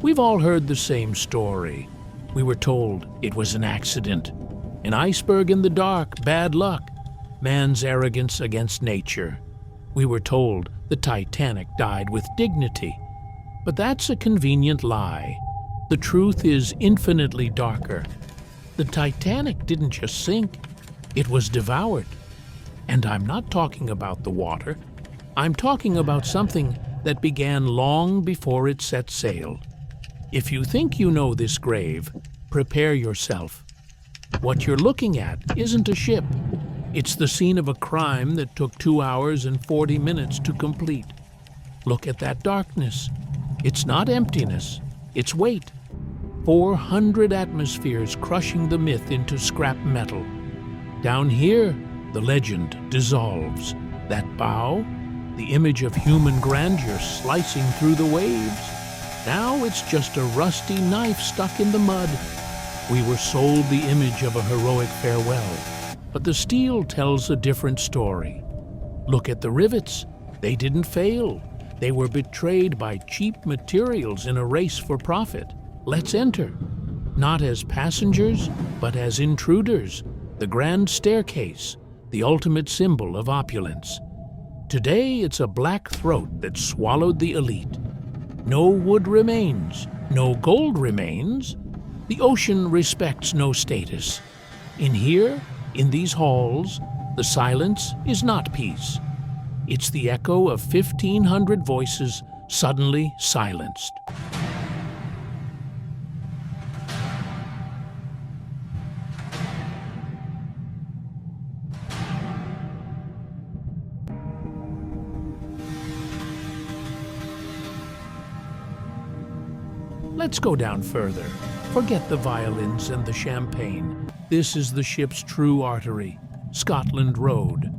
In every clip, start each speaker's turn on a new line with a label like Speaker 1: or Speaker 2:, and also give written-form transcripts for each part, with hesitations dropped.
Speaker 1: We've all heard the same story. We were told it was an accident, an iceberg in the dark, bad luck, man's arrogance against nature. We were told the Titanic died with dignity. But that's a convenient lie. The truth is infinitely darker. The Titanic didn't just sink, it was devoured. And I'm not talking about the water. I'm talking about something that began long before it set sail. If you think you know this grave, prepare yourself. What you're looking at isn't a ship. It's the scene of a crime that took 2 hours and 40 minutes to complete. Look at that darkness. It's not emptiness, it's weight. 400 atmospheres crushing the myth into scrap metal. Down here, the legend dissolves. That bow, the image of human grandeur slicing through the waves. Now it's just a rusty knife stuck in the mud. We were sold the image of a heroic farewell, but the steel tells a different story. Look at the rivets. They didn't fail. They were betrayed by cheap materials in a race for profit. Let's enter. Not as passengers, but as intruders. The grand staircase, the ultimate symbol of opulence. Today it's a black throat that swallowed the elite. No wood remains, no gold remains. The ocean respects no status. In here, in these halls, the silence is not peace. It's the echo of 1,500 voices suddenly silenced. Let's go down further. Forget the violins and the champagne. This is the ship's true artery, Scotland Road.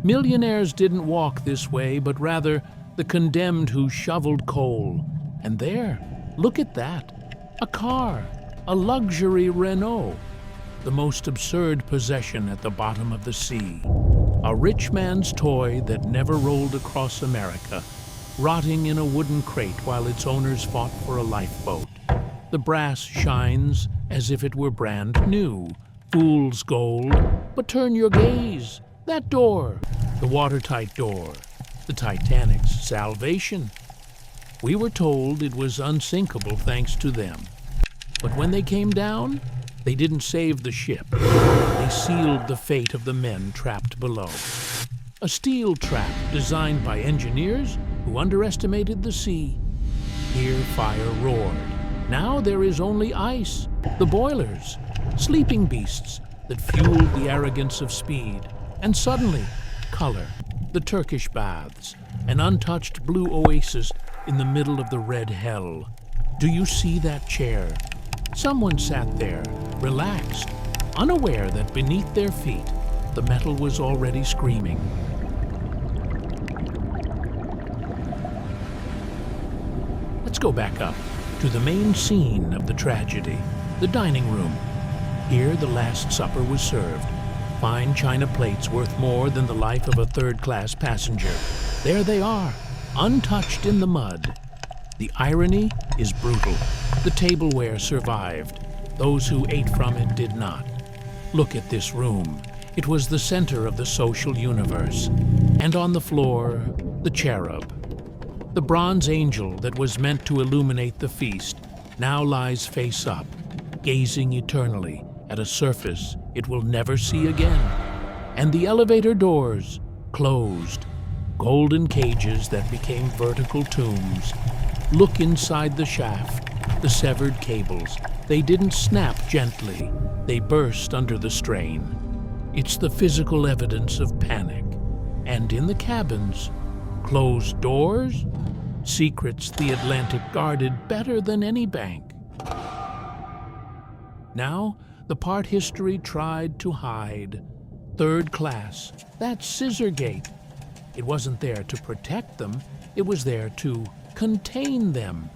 Speaker 1: Millionaires didn't walk this way, but rather the condemned who shoveled coal. And there, look at that. A car, a luxury Renault. The most absurd possession at the bottom of the sea. A rich man's toy that never rolled across America, rotting in a wooden crate while its owners fought for a lifeboat. The brass shines as if it were brand new, fool's gold. But turn your gaze. That door, the watertight door, the Titanic's salvation. We were told it was unsinkable thanks to them. But when they came down, they didn't save the ship. They sealed the fate of the men trapped below. A steel trap designed by engineers who underestimated the sea. Here fire roared. Now there is only ice, the boilers, sleeping beasts that fueled the arrogance of speed. And suddenly, color, the Turkish baths, an untouched blue oasis in the middle of the red hell. Do you see that chair? Someone sat there, relaxed, unaware that beneath their feet, the metal was already screaming. Let's go back up to the main scene of the tragedy, the dining room. Here the Last Supper was served. Fine china plates worth more than the life of a third-class passenger. There they are, untouched in the mud. The irony is brutal. The tableware survived. Those who ate from it did not. Look at this room. It was the center of the social universe. And on the floor, the cherub. The bronze angel that was meant to illuminate the feast now lies face up, gazing eternally at a surface it will never see again. And the elevator doors closed, golden cages that became vertical tombs. Look inside the shaft, the severed cables. They didn't snap gently, they burst under the strain. It's the physical evidence of panic. And in the cabins, closed doors, secrets the Atlantic guarded better than any bank. Now, the part history tried to hide. Third class, that scissor gate. It wasn't there to protect them, it was there to contain them.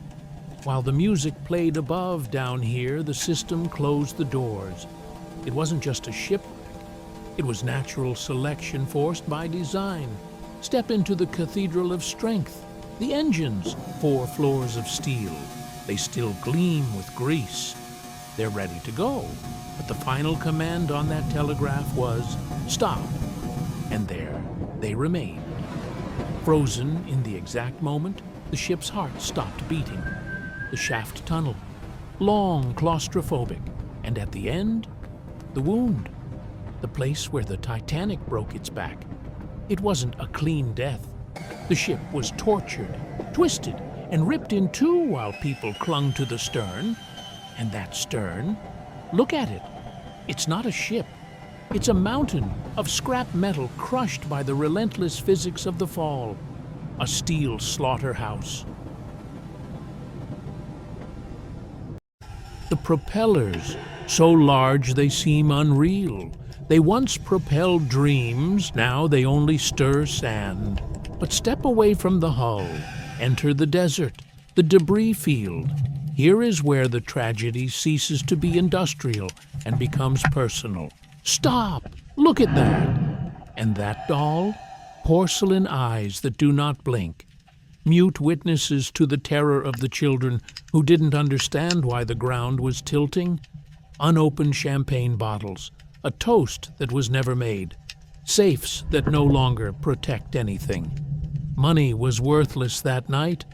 Speaker 1: While the music played above down here, the system closed the doors. It wasn't just a shipwreck, it was natural selection forced by design. Step into the cathedral of strength. The engines, 4 floors of steel. They still gleam with grease. They're ready to go, but the final command on that telegraph was, "Stop." And there they remained. Frozen in the exact moment, the ship's heart stopped beating. The shaft tunnel, long, claustrophobic, and at the end, the wound, the place where the Titanic broke its back. It wasn't a clean death. The ship was tortured, twisted, and ripped in two while people clung to the stern. And that stern, look at it. It's not a ship. It's a mountain of scrap metal crushed by the relentless physics of the fall. A steel slaughterhouse. The propellers, so large they seem unreal. They once propelled dreams, now they only stir sand. But step away from the hull, enter the desert, the debris field. Here is where the tragedy ceases to be industrial and becomes personal. Stop! Look at that! And that doll? Porcelain eyes that do not blink. Mute witnesses to the terror of the children who didn't understand why the ground was tilting. Unopened champagne bottles, a toast that was never made, safes that no longer protect anything. Money was worthless that night.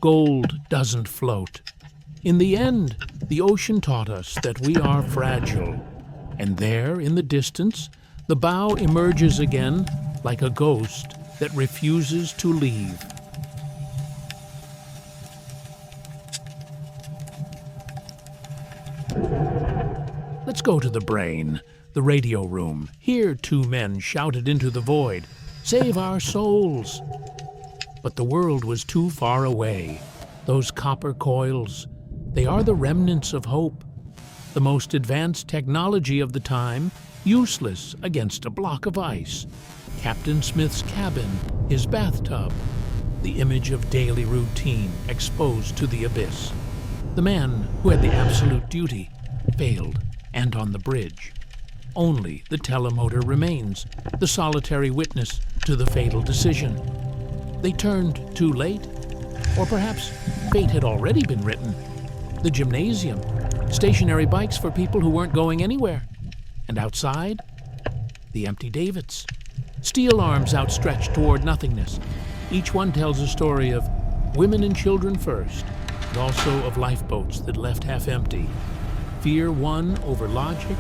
Speaker 1: Gold doesn't float. In the end, the ocean taught us that we are fragile. And there, in the distance, the bow emerges again like a ghost that refuses to leave. Let's go to the brain, the radio room. Here, two men shouted into the void, "Save our souls!" But the world was too far away. Those copper coils, they are the remnants of hope. The most advanced technology of the time, useless against a block of ice. Captain Smith's cabin, his bathtub, the image of daily routine exposed to the abyss. The man who had the absolute duty failed, and on the bridge. Only the telemotor remains, the solitary witness to the fatal decision. They turned too late, or perhaps fate had already been written. The gymnasium, stationary bikes for people who weren't going anywhere. And outside, the empty davits, steel arms outstretched toward nothingness. Each one tells a story of women and children first, and also of lifeboats that left half empty. Fear won over logic.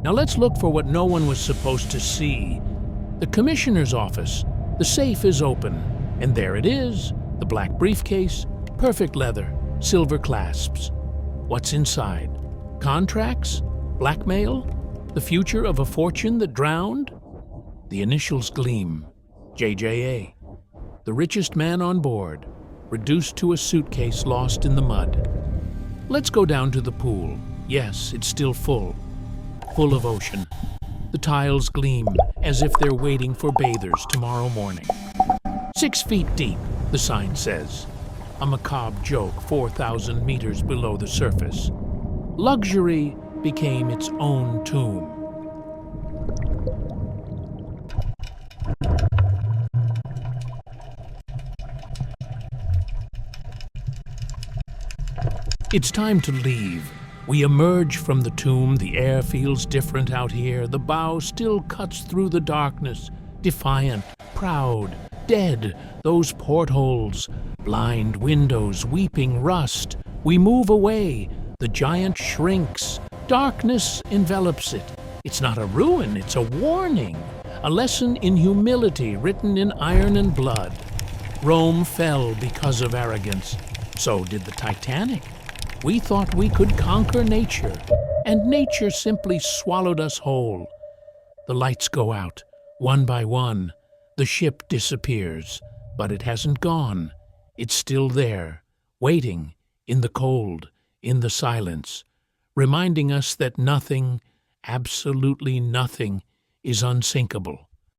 Speaker 1: Now let's look for what no one was supposed to see. The commissioner's office. The safe is open, and there it is, the black briefcase, perfect leather, silver clasps. What's inside? Contracts? Blackmail? The future of a fortune that drowned? The initials gleam. JJA. The richest man on board, reduced to a suitcase lost in the mud. Let's go down to the pool. Yes, it's still full of ocean. The tiles gleam as if they're waiting for bathers tomorrow morning. 6 feet deep, the sign says. A macabre joke 4,000 meters below the surface. Luxury became its own tomb. It's time to leave. We emerge from the tomb. The air feels different out here. The bow still cuts through the darkness, defiant, proud, dead. Those portholes, blind windows, weeping rust. We move away. The giant shrinks. Darkness envelops it. It's not a ruin, it's a warning. A lesson in humility written in iron and blood. Rome fell because of arrogance. So did the Titanic. We thought we could conquer nature, and nature simply swallowed us whole. The lights go out, one by one. The ship disappears, but it hasn't gone. It's still there, waiting, in the cold, in the silence, reminding us that nothing, absolutely nothing, is unsinkable.